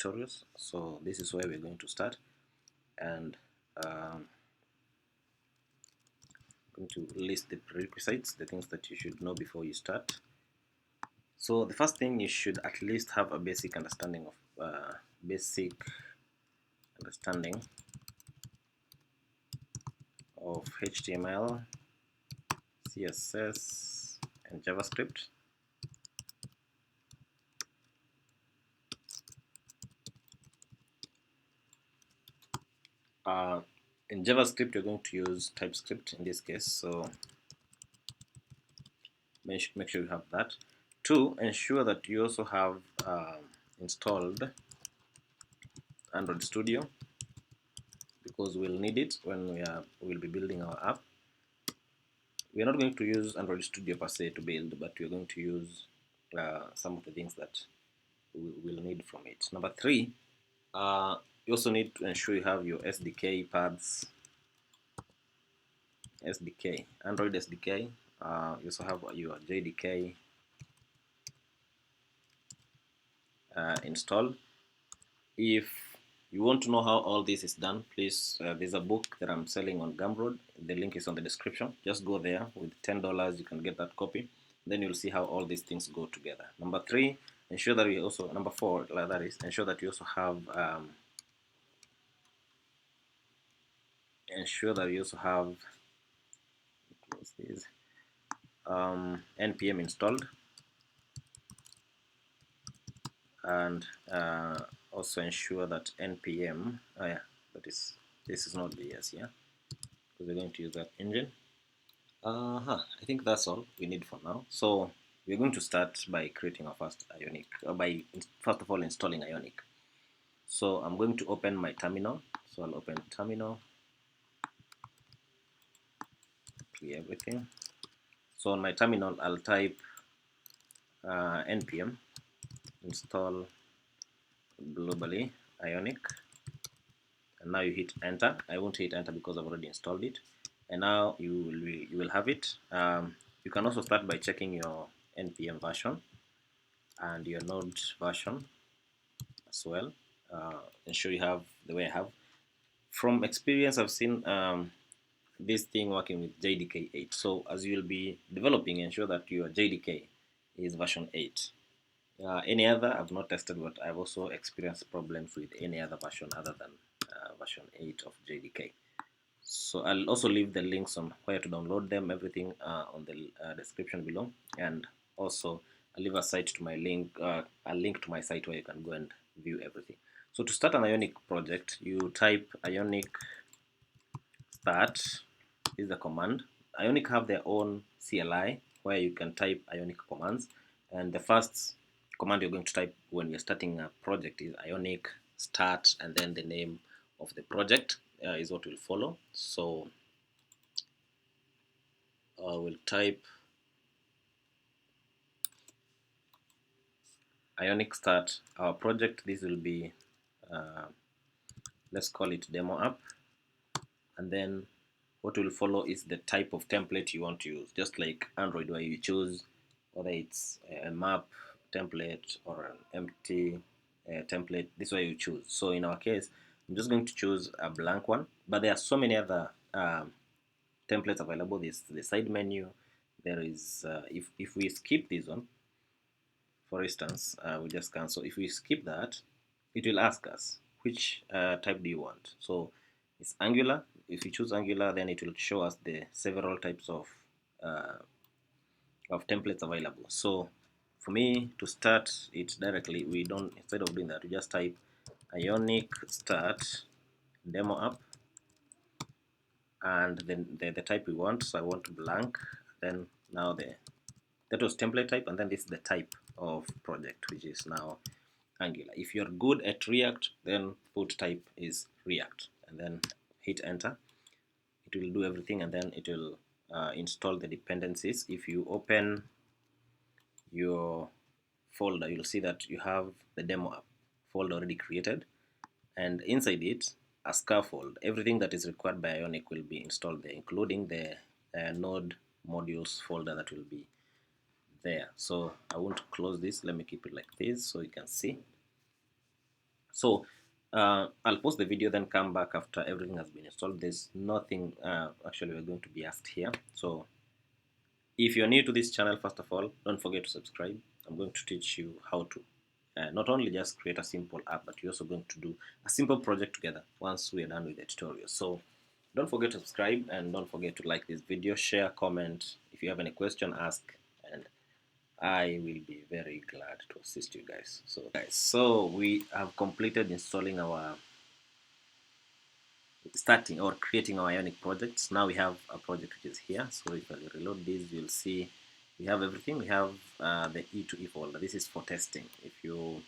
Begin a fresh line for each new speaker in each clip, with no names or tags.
tutorials. So this is where we're going to start, and I'm going to list the prerequisites, the things that you should know before you start. So the first thing, you should at least have a basic understanding of HTML, CSS, and JavaScript. In JavaScript, you're going to use TypeScript in this case, so make sure you have that. 2, ensure that you also have installed Android Studio, because we'll need it when we'll be building our app. We are not going to use Android Studio per se to build, but we're going to use some of the things that we will need from it. Number 3, you also need to ensure you have your SDK paths, Android SDK. You also have your JDK installed. If you want to know how all this is done, please, there's a book that I'm selling on Gumroad. The link is on the description. Just go there. With $10 you can get that copy. Then you'll see how all these things go together. Number 3, ensure that number 4, that is, ensure that you also have npm installed, and also ensure that npm, this is not BS, because we're going to use that engine. I think that's all we need for now. So we're going to start by creating our first Ionic, by first of all installing Ionic. So I'm going to open my terminal. So I'll open terminal, clear everything. So on my terminal, I'll type npm install globally Ionic, and now you hit enter. I won't hit enter because I've already installed it, and now you will have it. You can also start by checking your npm version and your node version as well. Ensure you have the way I have. From experience, I've seen this thing working with JDK 8. So as you will be developing, ensure that your JDK is version 8. Any other, I've not tested, but I've also experienced problems with any other version other than version 8 of JDK. So I'll also leave the links on where to download them, everything on the description below, and also I'll leave a link to my site where you can go and view everything. So to start an Ionic project, you type Ionic Start is the command. Ionic have their own CLI where you can type Ionic commands, and the first command you're going to type when you're starting a project is Ionic Start, and then the name of the project is what will follow. So I will type Ionic Start, our project. This will be, let's call it demo app, and then what will follow is the type of template you want to use, just like Android, where you choose whether it's a map template or an empty template. This way you choose. So in our case, I'm just going to choose a blank one, but there are so many other templates available. There's the side menu. There is, if we skip this one, for instance, we just cancel. If we skip that, it will ask us which type do you want. So it's Angular. If you choose Angular, then it will show us the several types of templates available. So for me to start it directly, we don't, instead of doing that, we just type Ionic Start demo app, and then the type we want. So I want blank. Then now that was template type, and then this is the type of project, which is now Angular. If you're good at React, then put type is React, and then hit enter. It will do everything, and then it will install the dependencies. If you open your folder, you'll see that you have the demo app folder already created, and inside it, a scaffold. Everything that is required by Ionic will be installed there, including the node modules folder that will be there. So I won't close this. Let me keep it like this so you can see. So I'll post the video, then come back after everything has been installed. There's nothing actually we're going to be asked here. So if you're new to this channel, first of all, don't forget to subscribe. I'm going to teach you how to not only just create a simple app, but we're also going to do a simple project together once we're done with the tutorial. So don't forget to subscribe, and don't forget to like this video, share, comment. If you have any question, ask, and I will be very glad to assist you guys. So guys, so we have completed installing our starting or creating our Ionic projects. Now we have a project which is here. So if I reload this, you'll see we have everything. We have the E2E folder. This is for testing. If you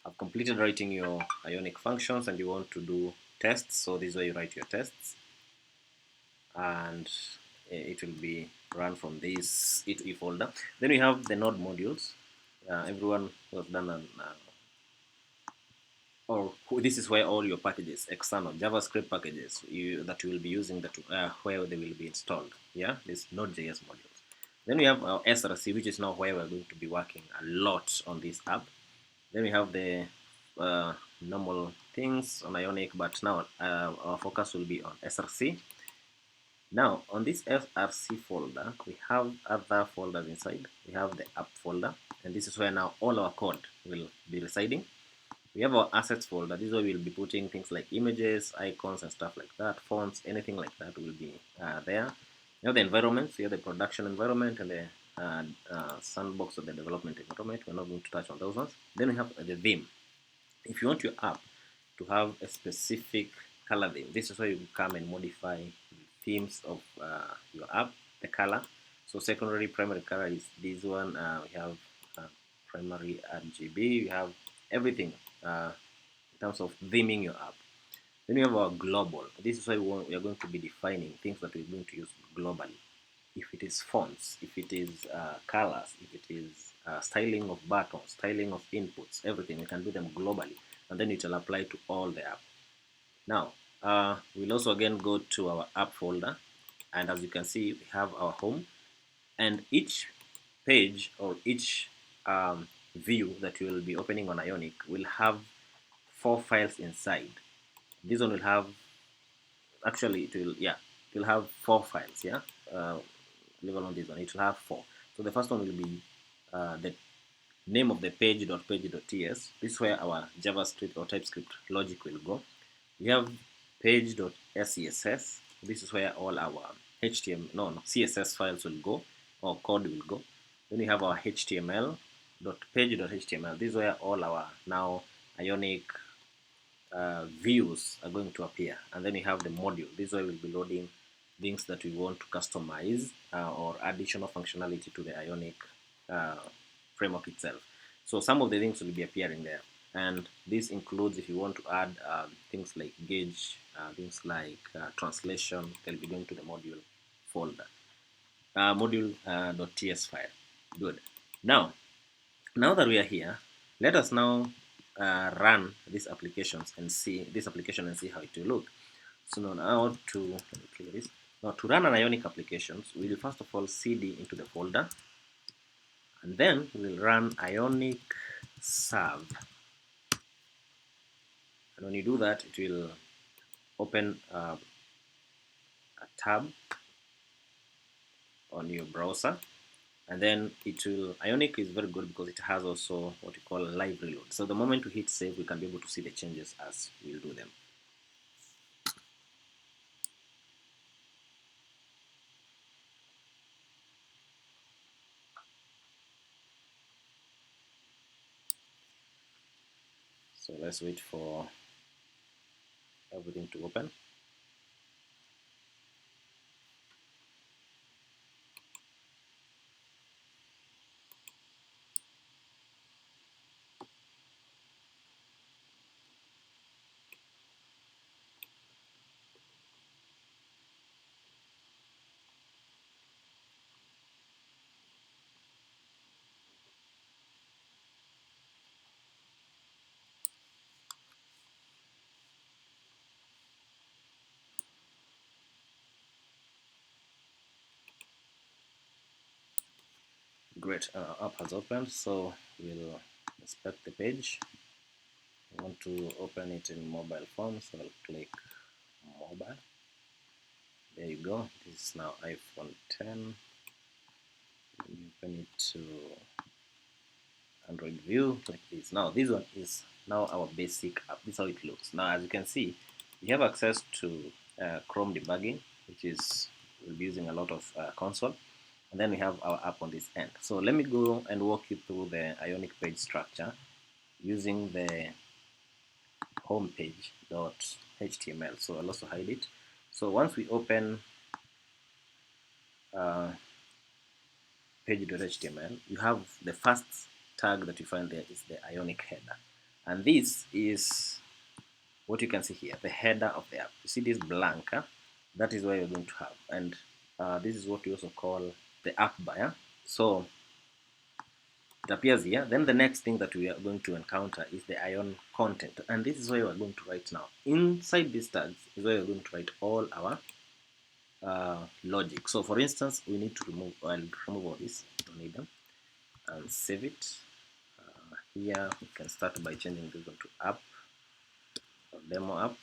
have completed writing your Ionic functions and you want to do tests, so this is where you write your tests, and it will be run from this E2E folder. Then we have the node modules. Everyone who has done an or this is where all your packages, external JavaScript packages that you will be using, that where they will be installed. Yeah, this Node.js modules. Then we have our SRC, which is now where we're going to be working a lot on this app. Then we have the normal things on Ionic, but now our focus will be on SRC. Now on this SRC folder, we have other folders inside. We have the app folder, and this is where now all our code will be residing. We have our assets folder. This is where we'll be putting things like images, icons, and stuff like that, fonts, anything like that will be there. You have the environments. You have the production environment and the sandbox of the development environment. We're not going to touch on those ones. Then we have the theme. If you want your app to have a specific color theme, this is where you come and modify the themes of your app, the color. So secondary, primary color is this one. We have primary RGB. We have everything in terms of theming your app. Then we have our global. This is why we are going to be defining things that we're going to use globally. If it is fonts, if it is colors, if it is styling of buttons, styling of inputs, everything, we can do them globally, and then it will apply to all the app. Now, we'll also again go to our app folder, and as you can see, we have our home, and each page or each view that you will be opening on Ionic will have 4 files inside. This one will have, actually it will have 4 files. Yeah, leave alone this one, it will have 4. So the first one will be the name of the page.page.ts. This is where our JavaScript or TypeScript logic will go. We have page.scss. This is where all our CSS files will go, or code will go. Then we have our html.page.html. This is where all our now Ionic views are going to appear. And then we have the module. This is where we'll be loading things that we want to customize or additional functionality to the Ionic framework itself. So some of the things will be appearing there, and this includes if you want to add things like gauge, things like translation. They'll be going to the module folder, module.ts file. Good. Now that we are here, let us now run these applications and see how it will look. So now to let me clear this. Now to run an Ionic applications, we will first of all cd into the folder, and then we'll run Ionic serve. And when you do that, it will open a tab on your browser, and then it will, Ionic is very good because it has also what we call a live reload. So the moment we hit save, we can be able to see the changes as we'll do them. So let's wait for everything to open. Great, app has opened, so we'll inspect the page. I want to open it in mobile form, so I'll click mobile. There you go. This is now iPhone 10. Let me open it to Android view like this. Now this one is now our basic app. This is how it looks. Now as you can see, we have access to Chrome debugging, which is we'll be using a lot of console, and then we have our app on this end. So let me go and walk you through the Ionic page structure using the homepage.html. So I'll also hide it. So once we open page.html, you have the first tag that you find there is the Ionic header, and this is what you can see here, the header of the app. You see this blank, that is where you're going to have, and this is what we also call the app bar. So it appears here. Then the next thing that we are going to encounter is the Ion content, and this is where we are going to write now. Inside these tags is where we're going to write all our logic. So for instance, we need to remove, I'll remove all this, don't need them, and save it. Here we can start by changing this one to app or demo app,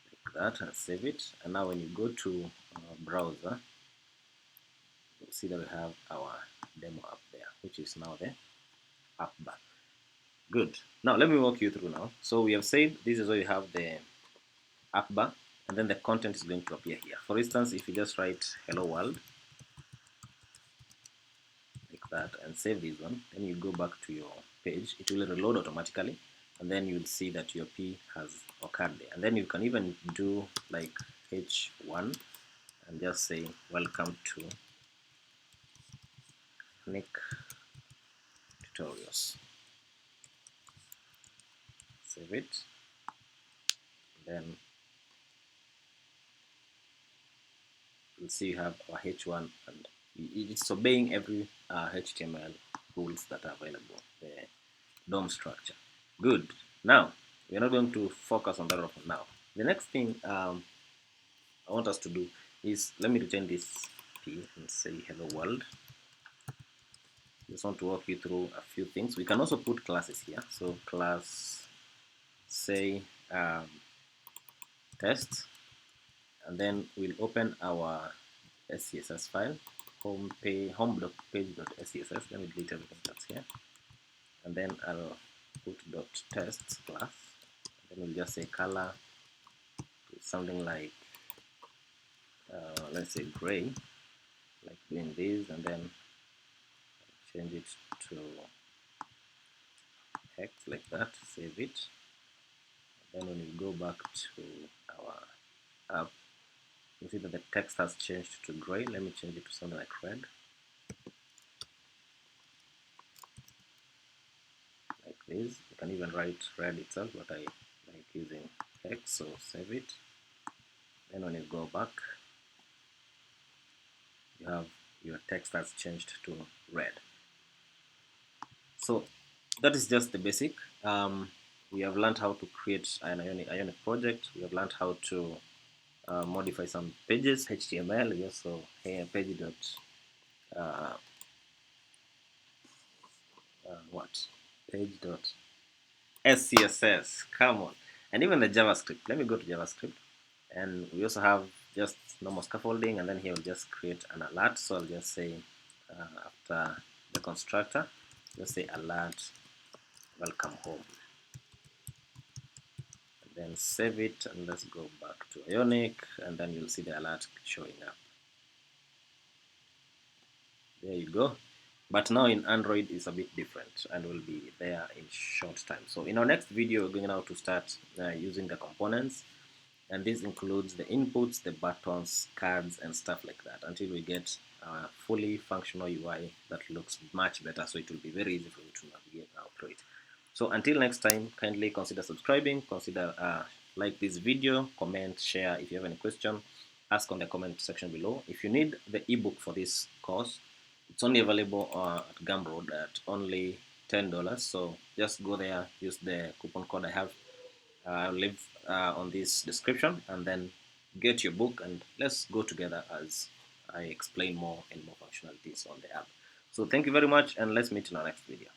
like that, and save it. And now when you go to browser, you'll see that we have our demo app there, which is now the app bar. Good. Now let me walk you through now. So we have said this is where you have the app bar, and then the content is going to appear here. For instance, if you just write hello world like that and save this one, then you go back to your page, it will reload automatically, and then you'll see that your P has occurred there. And then you can even do like H1 and just say welcome to Ionic tutorials. Save it, then you'll see you have our H1, and it's obeying every HTML rules that are available, the DOM structure. Good. Now we're not going to focus on that for now. The next thing I want us to do is, let me return this P and say hello world. Just want to walk you through a few things. We can also put classes here. So class, say test, and then we'll open our SCSS file, home.page.scss. Let me delete everything that's here, and then I'll put .tests class, and then we'll just say color something like let's say gray, like doing this, and then change it to text like that, save it. Then when we go back to our app, you see that the text has changed to gray. Let me change it to something like red, like this. You can even write red itself, but I like using text, so save it. Then when you go back, you have your text has changed to red. So that is just the basic. We have learned how to create an Ionic project. We have learned how to modify some pages, HTML. We also here page.scss. Come on, and even the JavaScript. Let me go to JavaScript, and we also have just normal scaffolding, and then here we'll just create an alert. So I'll just say after the constructor, just say alert welcome home, and then save it, and let's go back to Ionic, and then you'll see the alert showing up. There you go. But now in Android is a bit different, and will be there in short time. So in our next video, we're going now to start using the components, and this includes the inputs, the buttons, cards, and stuff like that, until we get a fully functional UI that looks much better. So it will be very easy for you to navigate through it. So until next time, kindly consider subscribing, consider like this video, comment, share. If you have any question, ask on the comment section below. If you need the ebook for this course, it's only available at Gumroad at only $10. So just go there, use the coupon code I have. I'll leave on this description, and then get your book, and let's go together as I explain more and more functionalities on the app. So thank you very much, and let's meet in our next video.